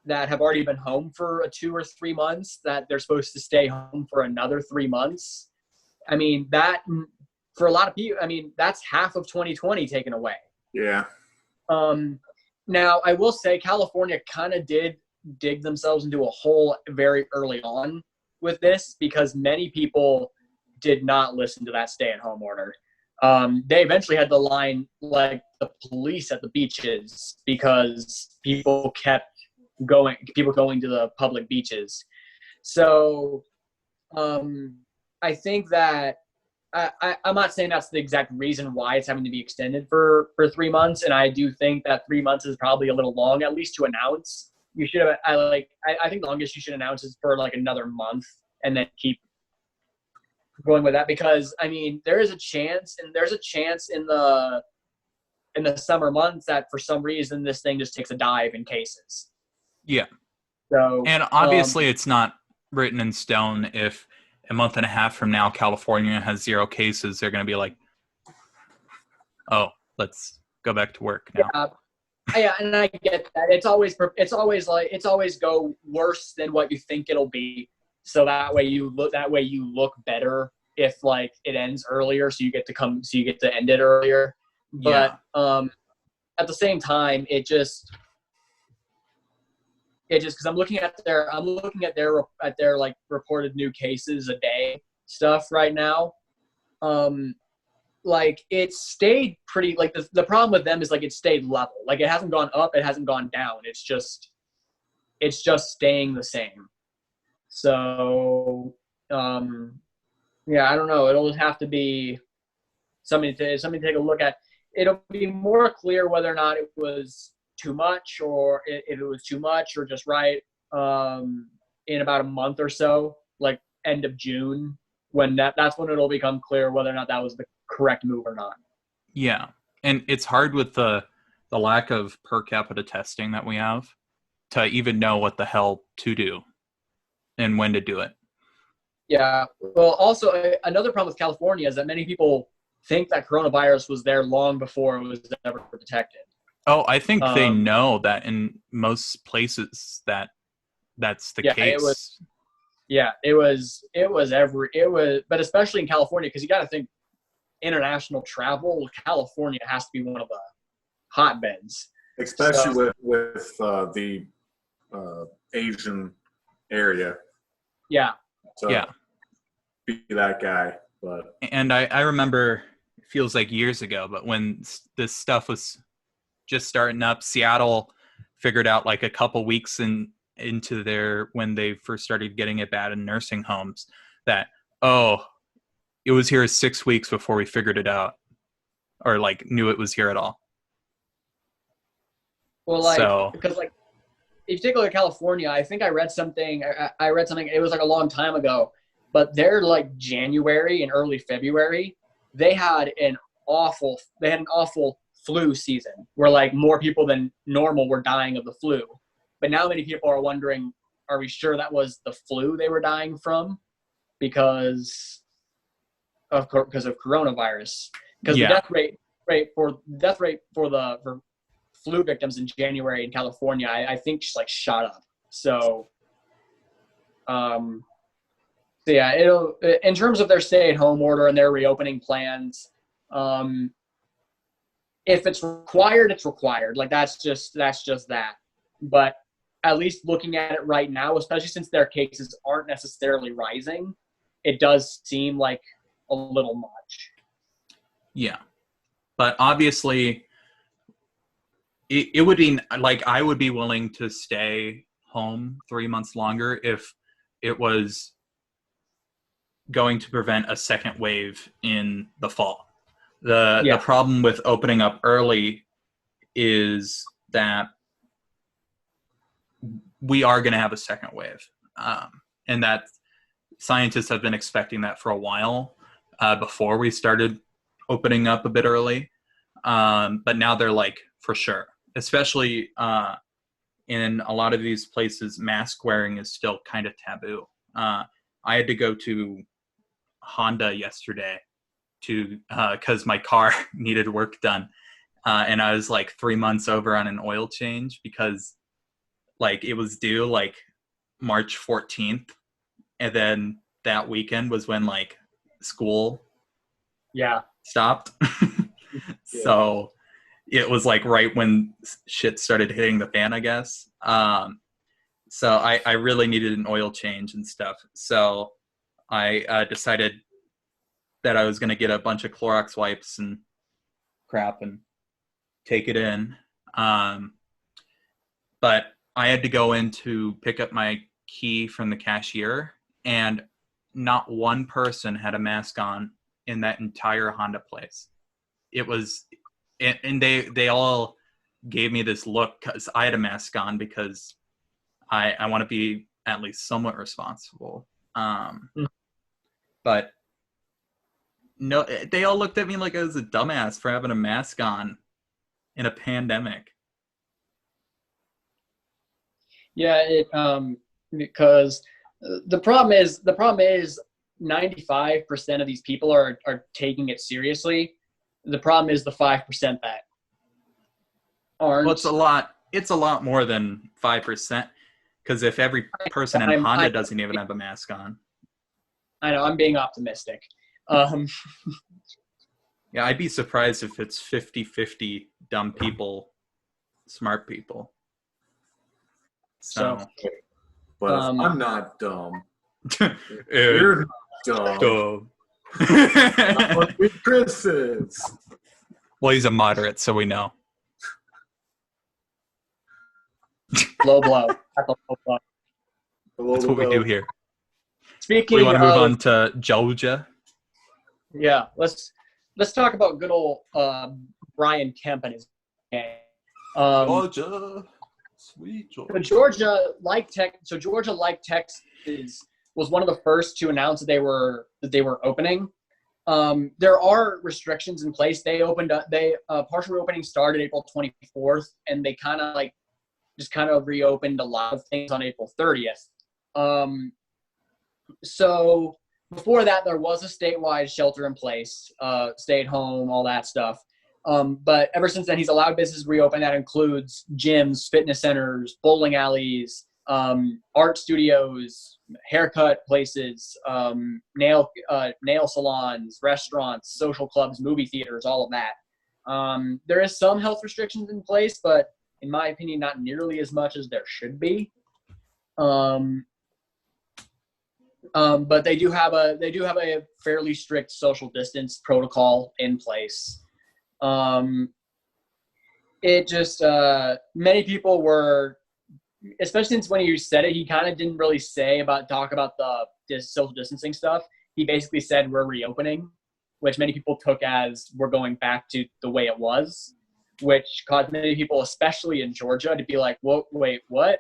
that have already been home for 2 or 3 months that they're supposed to stay home for another 3 months. I mean, that for a lot of people, I mean, that's half of 2020 taken away. Yeah. Now, I will say California kind of did dig themselves into a hole very early on with this because many people did not listen to that stay-at-home order. They eventually had to line like the police at the beaches because people going to the public beaches. So I think that I'm not saying that's the exact reason why it's having to be extended for 3 months, and I do think that 3 months is probably a little long, at least to announce. You should have. I think the longest you should announce is for like another month, and then keep going with that because I mean there's a chance in the summer months that for some reason this thing just takes a dive in cases. Yeah. So and obviously it's not written in stone. If a month and a half from now California has 0 cases, they're going to be like, oh, let's go back to work now. Yeah, and I get that. It's always go worse than what you think it'll be. So that way you look better if like it ends earlier, so you get to end it earlier. But at the same time, it just because I'm looking at their like reported new cases a day stuff right now. Like it stayed pretty like the problem with them is like it stayed level. Like it hasn't gone up, it hasn't gone down. It's just staying the same. So yeah, I don't know. It'll just have to be something to take a look at. It'll be more clear whether or not it was too much or if it was too much or just right in about a month or so, like end of June, when that's when it'll become clear whether or not that was the correct move or not. Yeah. And it's hard with the lack of per capita testing that we have to even know what the hell to do and when to do it. Yeah. Well, also another problem with California is that many people think that coronavirus was there long before it was ever detected. Oh, I think they know that in most places that's the case. But especially in California, because you got to think international travel, California has to be one of the hotbeds. Especially with the Asian area. Yeah. So Yeah. be that guy. But And I remember, it feels like years ago, but when this stuff was just starting up, Seattle figured out like a couple weeks into when they first started getting it bad in nursing homes that, oh, it was here 6 weeks before we figured it out or like knew it was here at all. Well, because if you take a look at California, I think I read something, it was like a long time ago, but they're like January and early February, they had an awful flu season where like more people than normal were dying of the flu. But now many people are wondering, are we sure that was the flu they were dying from because of coronavirus? Because the death rate for the flu victims in January in California, I think just like shot up. So, yeah, it'll, in terms of their stay-at-home order and their reopening plans, if it's required, it's required. Like that's just that. But at least looking at it right now, especially since their cases aren't necessarily rising, it does seem like a little much. Yeah. But obviously, it would be like I would be willing to stay home 3 months longer if it was going to prevent a second wave in the fall. The problem with opening up early is that we are going to have a second wave, and that scientists have been expecting that for a while before we started opening up a bit early. But now they're like, for sure. Especially in a lot of these places, mask wearing is still kind of taboo. I had to go to Honda yesterday because my car needed work done. And I was like 3 months over on an oil change because like it was due like March 14th. And then that weekend was when like school stopped. So it was like right when shit started hitting the fan, I guess. So I really needed an oil change and stuff. So I decided that I was going to get a bunch of Clorox wipes and crap and take it in. But I had to go in to pick up my key from the cashier, and not one person had a mask on in that entire Honda place. It was, and they all gave me this look because I had a mask on because I want to be at least somewhat responsible. But no, they all looked at me like I was a dumbass for having a mask on in a pandemic. Yeah, because the problem is 95% of these people are taking it seriously. The problem is the 5% that aren't. Well, it's a lot more than 5%, because if every person in Honda doesn't even have a mask on. I know, I'm being optimistic. Yeah, I'd be surprised if it's 50-50 dumb people, smart people. So but if I'm not dumb, you're dumb. Chris is. Well, he's a moderate, so we know. Low blow. That's what we do here. Speaking we want to move of, on to Georgia. Yeah, let's talk about good old Brian Kemp and his gang. Georgia, sweet Georgia. Georgia, like Texas, was one of the first to announce that they were opening. There are restrictions in place. They opened up. Partial reopening started April 24th, and they kind of reopened a lot of things on April 30th. So before that, there was a statewide shelter in place, stay at home, all that stuff. But ever since then, he's allowed businesses to reopen. That includes gyms, fitness centers, bowling alleys, art studios, haircut places, nail salons, restaurants, social clubs, movie theaters, all of that. There is some health restrictions in place, but in my opinion, not nearly as much as there should be. Um, but they do have a fairly strict social distance protocol in place. It just many people were, especially since when he said it, he kind of didn't really talk about this social distancing stuff. He basically said we're reopening, which many people took as we're going back to the way it was, which caused many people, especially in Georgia, to be like, "Whoa, wait, what?"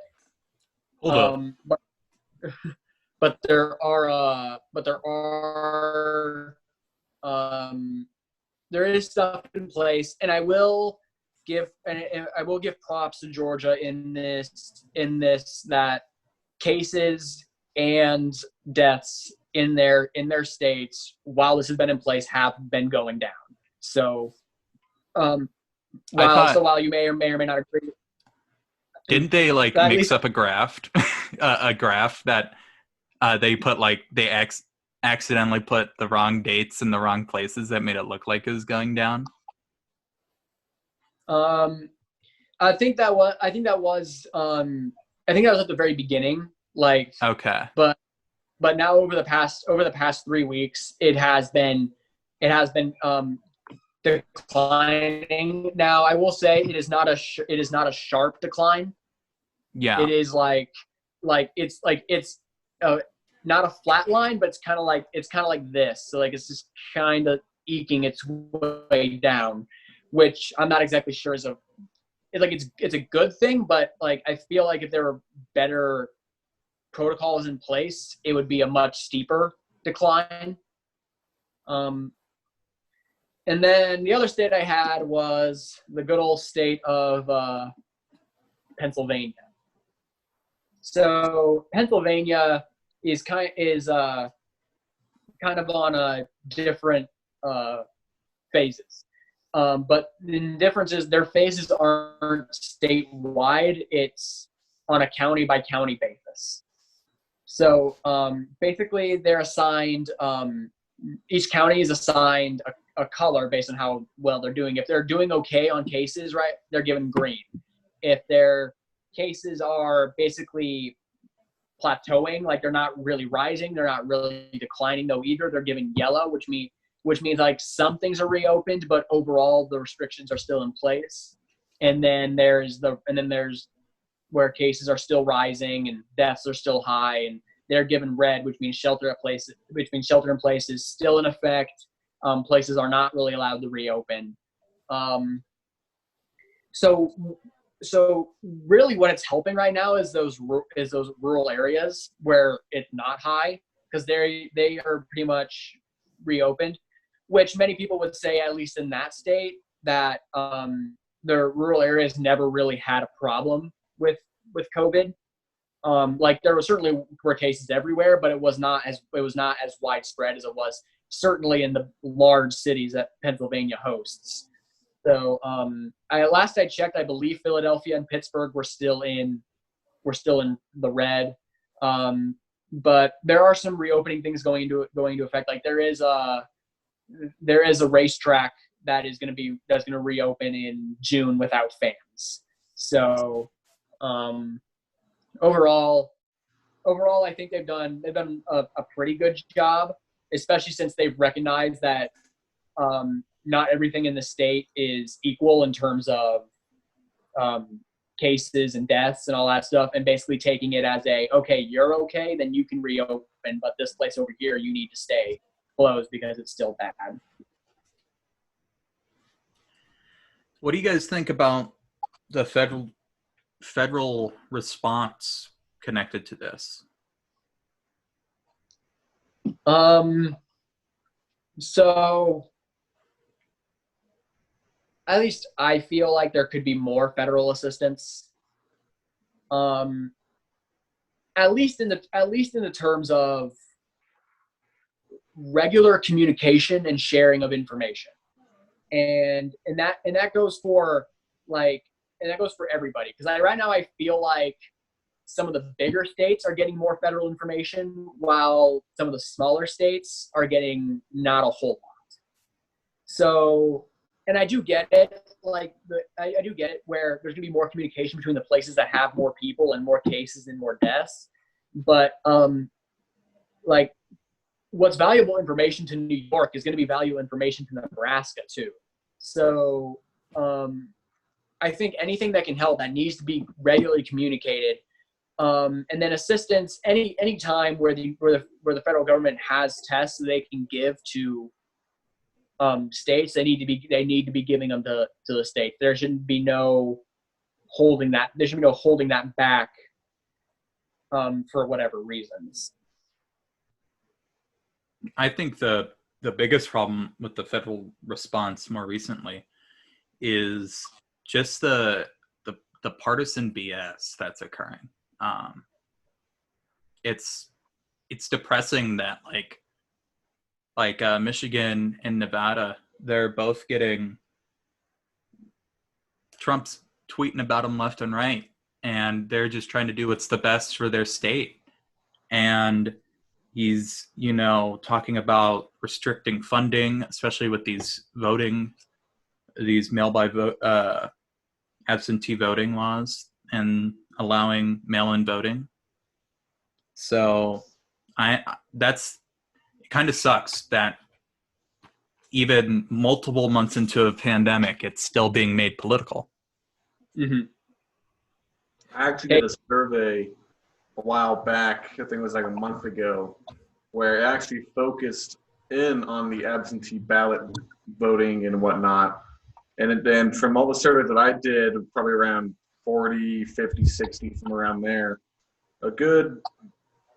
Hold up. But there is stuff in place, and I will give props to Georgia in this that cases and deaths in their states while this has been in place have been going down. So while you may or may not agree, didn't they mix up a graph a graph that they put they accidentally put the wrong dates in the wrong places that made it look like it was going down? I think that was at the very beginning. Okay. But now over the past 3 weeks, it has been declining. Now I will say it is not a sharp decline. Yeah. It is it's not a flat line, but it's kind of like this. So it's just kind of eking its way down, which I'm not exactly sure it's a good thing, but I feel like if there were better protocols in place, it would be a much steeper decline. And then the other state I had was the good old state of Pennsylvania. So Pennsylvania is kind of on a different phases. But the difference is their phases aren't statewide. It's on a county by county basis. So basically they're assigned, each county is assigned a color based on how well they're doing. If they're doing okay on cases, right, they're given green. If their cases are basically plateauing, they're not really rising, they're not really declining though either, they're given yellow, which means some things are reopened, but overall the restrictions are still in place. And then there's where cases are still rising and deaths are still high, and they're given red, which means shelter in place is still in effect. Places are not really allowed to reopen. So really what it's helping right now is those rural areas where it's not high, because they are pretty much reopened, which many people would say, at least in that state, that the rural areas never really had a problem with COVID. There were cases everywhere, but it was not as widespread as it was certainly in the large cities that Pennsylvania hosts. So last I checked, I believe Philadelphia and Pittsburgh were still in the red. But there are some reopening things going into effect. There is a racetrack that's going to reopen in June without fans. So overall, I think they've done a pretty good job, especially since they've recognized that not everything in the state is equal in terms of cases and deaths and all that stuff, and basically taking it as okay, you're okay, then you can reopen, but this place over here, you need to stay closed because it's still bad. What do you guys think about the federal response connected to this? So at least I feel like there could be more federal assistance. At least in the terms of regular communication and sharing of information. And that goes for everybody. Because right now I feel like some of the bigger states are getting more federal information, while some of the smaller states are getting not a whole lot. So I do get it. Like I do get it where there's gonna be more communication between the places that have more people and more cases and more deaths. But like what's valuable information to New York is going to be valuable information to Nebraska too. So I think anything that can help that needs to be regularly communicated. And then assistance any time where the federal government has tests that they can give to states, they need to be giving them to the state. There shouldn't be no holding that. There should be no holding that back for whatever reasons. I think the biggest problem with the federal response more recently is just the partisan BS that's occurring. It's depressing that like Michigan and Nevada, they're both getting Trump's tweeting about them left and right, and they're just trying to do what's the best for their state. And he's, talking about restricting funding, especially with these mail by vote, absentee voting laws, and allowing mail-in voting. So it kind of sucks that even multiple months into a pandemic, it's still being made political. Mm-hmm. I actually did a survey a while back, I think it was like a month ago, where it actually focused in on the absentee ballot voting and whatnot. And then from all the surveys that I did, probably around 40, 50, 60, from around there, a good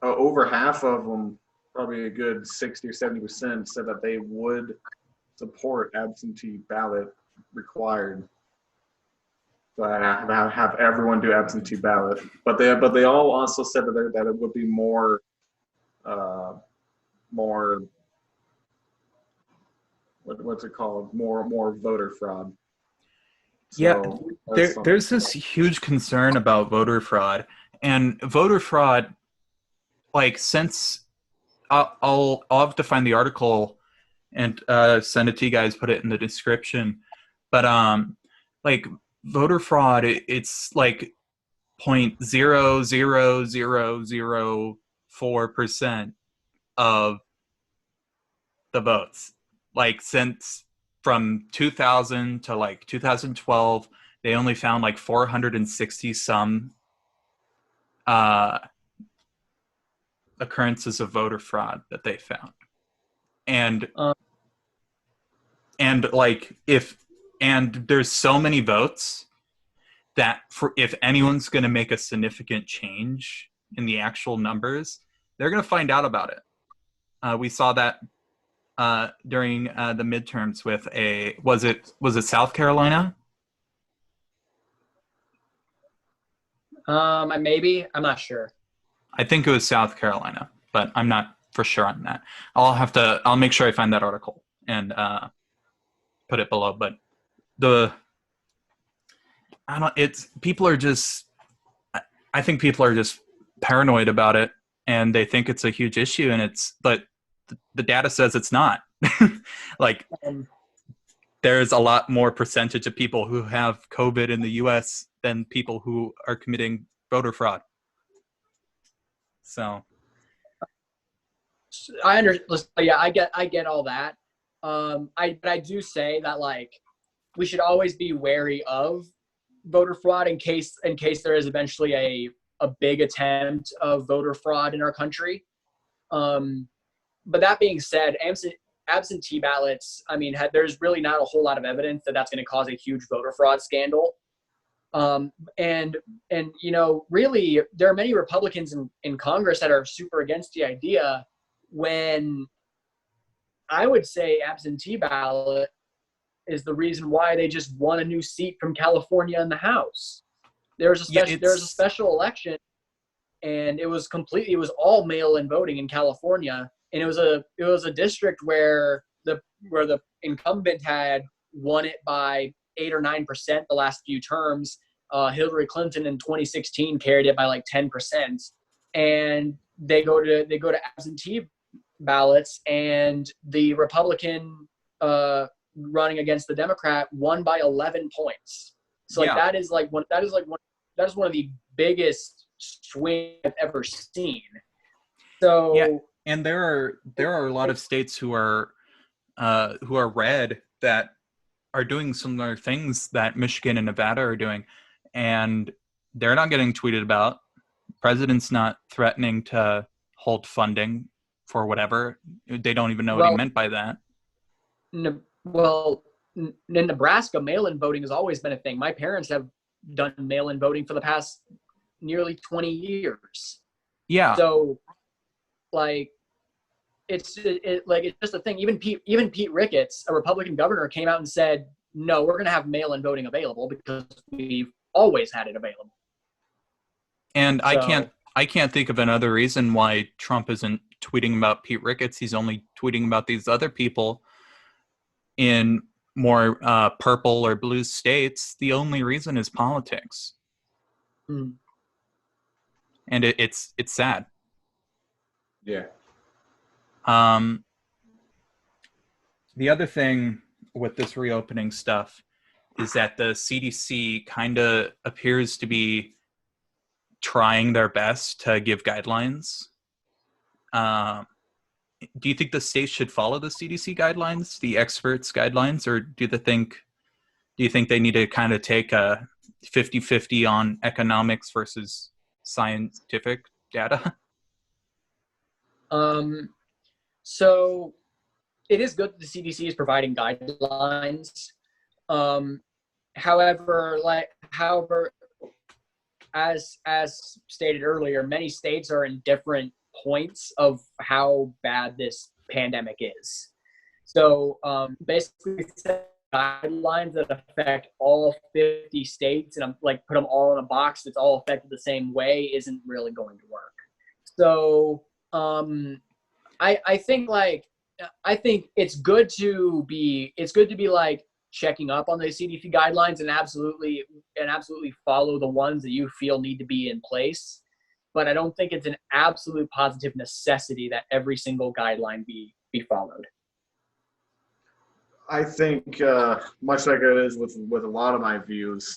over half of them, probably a good 60 or 70% said that they would support absentee ballot required. So I have everyone do absentee ballot, but they all also said that it would be more what's it called? More voter fraud. So there's this huge concern about voter fraud, and voter fraud. Like, since I'll have to find the article and send it to you guys, put it in the description. But like voter fraud, it's like 0.00004% of the votes. Like, since from 2000 to like 2012, they only found like 460 some occurrences of voter fraud that they found. And there's so many votes that if anyone's going to make a significant change in the actual numbers, they're going to find out about it. We saw that during the midterms with was it South Carolina? Maybe, I'm not sure. I think it was South Carolina, but I'm not for sure on that. I'll make sure I find that article and put it below. But I think people are just paranoid about it, and they think it's a huge issue, but the data says it's not. Like, there's a lot more percentage of people who have COVID in the U.S. than people who are committing voter fraud. So I understand. Yeah, I get all that. But I do say that, like, we should always be wary of voter fraud in case there is eventually a big attempt of voter fraud in our country. But that being said, absentee ballots, I mean, there's really not a whole lot of evidence that that's going to cause a huge voter fraud scandal. And really, there are many Republicans in Congress that are super against the idea, when I would say absentee ballot is the reason why they just won a new seat from California in the House. There was a special election, and it was all mail-in voting in California, and it was a district where the incumbent had won it by 8 or 9% the last few terms. Hillary Clinton in 2016 carried it by like 10%, and they go to absentee ballots, and the Republican running against the Democrat, won by 11 points. So like Yeah. that is one of the biggest swings I've ever seen. So Yeah, and there are a lot of states who are red that are doing similar things that Michigan and Nevada are doing, and they're not getting tweeted about. President's not threatening to hold funding for whatever. They don't even know what he well, meant by that. in Nebraska, mail-in voting has always been a thing. My parents have done mail-in voting for the past nearly 20 years. Yeah. So, like, it's just a thing. Even Pete Ricketts, a Republican governor, came out and said, "No, we're going to have mail-in voting available because we've always had it available." And So, I can't think of another reason why Trump isn't tweeting about Pete Ricketts. He's only tweeting about these other people in more purple or blue states. The only reason is politics, and it's sad. Yeah. The other thing with this reopening stuff is that the CDC kind of appears to be trying their best to give guidelines. Do you think the states should follow the CDC guidelines, the experts' guidelines, or do you think they need to kind of take a 50-50 on economics versus scientific data? So it is good that the CDC is providing guidelines. However, as stated earlier, many states are in different points of how bad this pandemic is. So basically, guidelines that affect all 50 states, and I'm like put them all in a box that's all affected the same way, isn't really going to work. So I think it's good to be like checking up on the CDC guidelines and absolutely follow the ones that you feel need to be in place. But I don't think it's an absolute positive necessity that every single guideline be followed. I think much like it is with a lot of my views,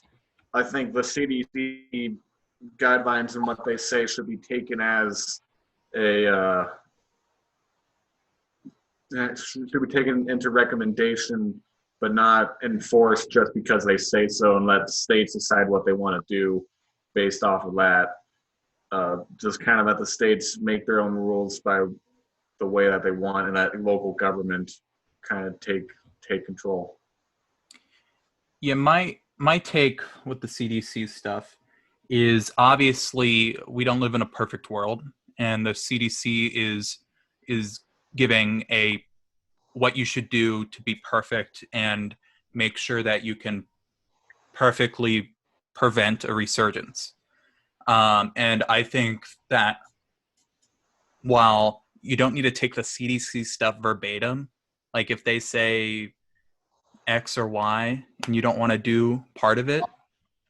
I think the CDC guidelines and what they say should be taken as should be taken into recommendation, but not enforced just because they say so, and let states decide what they want to do based off of that. Just kind of let the states make their own rules by the way that they want, and that local government kind of take control. Yeah, my take with the CDC stuff is obviously we don't live in a perfect world, and the CDC is giving what you should do to be perfect and make sure that you can perfectly prevent a resurgence. And I think that while you don't need to take the CDC stuff verbatim, like if they say X or Y and you don't want to do part of it,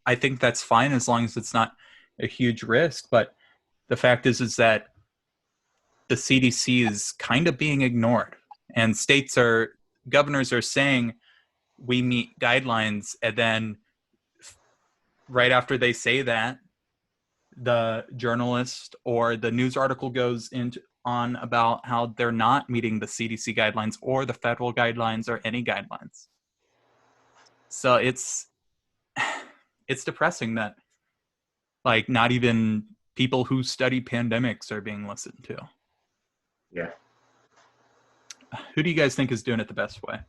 I think that's fine as long as it's not a huge risk. But the fact is that the CDC is kind of being ignored, and governors are saying we meet guidelines, and then right after they say that, the journalist or the news article goes on about how they're not meeting the CDC guidelines or the federal guidelines or any guidelines. So it's depressing that like not even people who study pandemics are being listened to. Yeah. Who do you guys think is doing it the best way?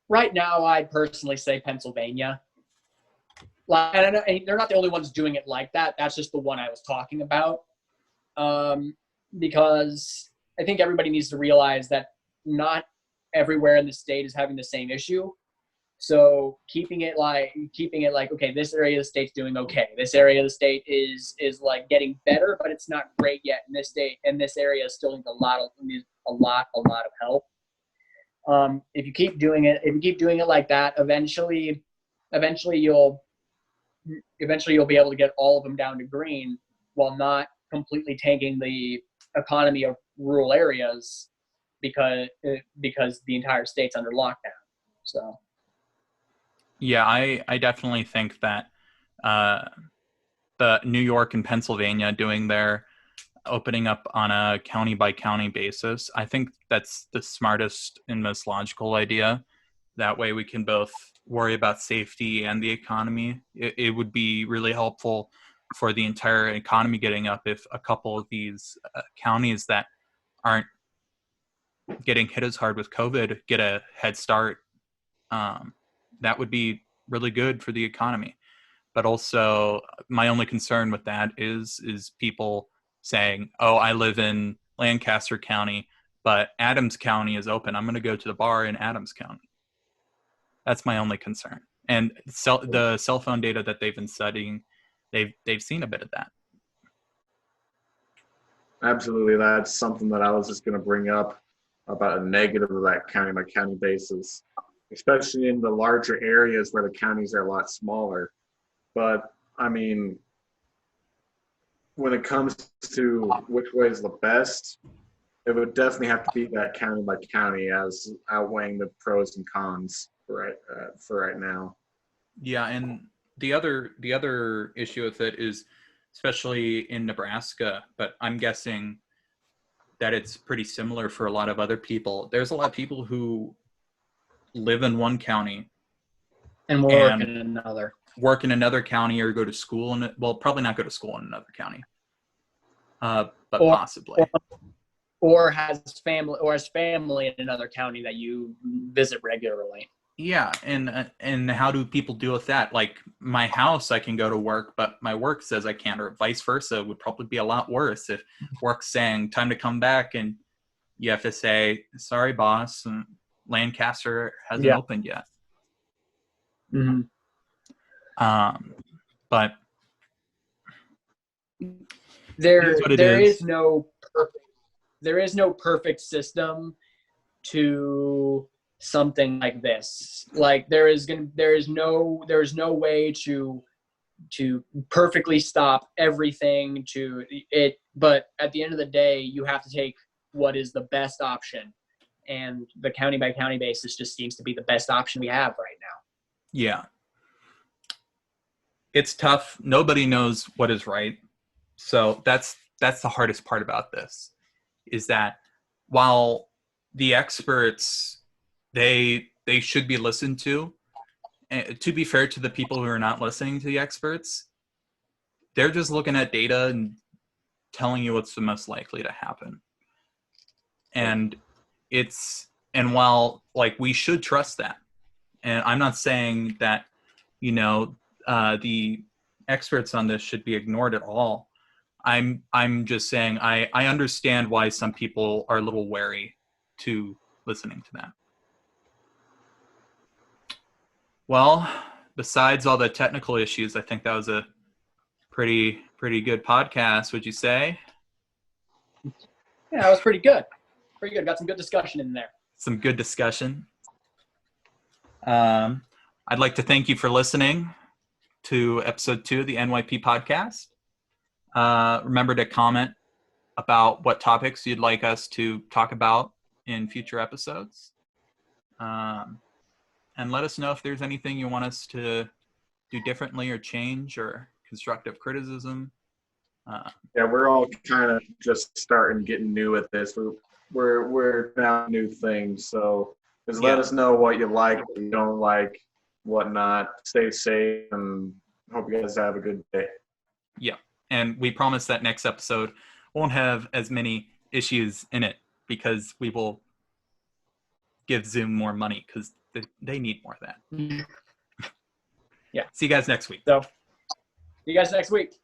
Right now, I'd personally say Pennsylvania. And they're not the only ones doing it like that. That's just the one I was talking about. Because I think everybody needs to realize that not everywhere in the state is having the same issue. So keeping it like, okay, this area of the state's doing okay. This area of the state is like getting better, but it's not great yet. In this state, and this area still needs a lot of help. If you keep doing it like that, eventually you'll be able to get all of them down to green while not completely tanking the economy of rural areas because the entire state's under lockdown. So Yeah, I definitely think that the New York and Pennsylvania doing their opening up on a county by county basis, I think that's the smartest and most logical idea. That way we can both worry about safety and the economy. It would be really helpful for the entire economy getting up if a couple of these counties that aren't getting hit as hard with COVID get a head start. That would be really good for the economy. But also, my only concern with that is people saying, "Oh, I live in Lancaster County, but Adams County is open. I'm going to go to the bar in Adams County." That's my only concern. And the cell phone data that they've been studying, they've seen a bit of that. Absolutely, that's something that I was just going to bring up about a negative of that county by county basis, especially in the larger areas where the counties are a lot smaller. But I mean, when it comes to which way is the best, it would definitely have to be that county by county as outweighing the pros and cons for right now. Yeah, and the other issue with it is, especially in Nebraska, but I'm guessing that it's pretty similar for a lot of other people. There's a lot of people who live in one county and work in another. Work in another county or go to school in it. Well, probably not go to school in another county, but possibly. Or has family in another county that you visit regularly. Yeah, and how do people deal with that? Like my house, I can go to work, but my work says I can't, or vice versa. It would probably be a lot worse if work's saying time to come back, and you have to say, "Sorry, boss, and Lancaster hasn't opened yet." Mm-hmm. But there is no perfect system to something like this. Like there is no way to perfectly stop everything to it, but at the end of the day you have to take what is the best option, and the county by county basis just seems to be the best option we have right now. Yeah. It's tough. Nobody knows what is right. So that's the hardest part about this, is that while the experts, they should be listened to, and to be fair to the people who are not listening to the experts, they're just looking at data and telling you what's the most likely to happen. And while like we should trust that, and I'm not saying that, the experts on this should be ignored at all. I'm just saying I understand why some people are a little wary to listening to that. Well, besides all the technical issues, I think that was a pretty good podcast, would you say? Yeah, that was pretty good. Pretty good. Got some good discussion in there. Some good discussion. I'd like to thank you for listening to episode 2 of the NYP podcast. Remember to comment about what topics you'd like us to talk about in future episodes. And let us know if there's anything you want us to do differently or change, or constructive criticism. Yeah, we're all kind of just starting getting new at this. We're now new things, so just let us know what you like, what you don't like, whatnot. Stay safe, and hope you guys have a good day. Yeah, and we promise that next episode won't have as many issues in it, because we will give Zoom more money, because they need more of that. Yeah. See you guys next week. So, see you guys next week.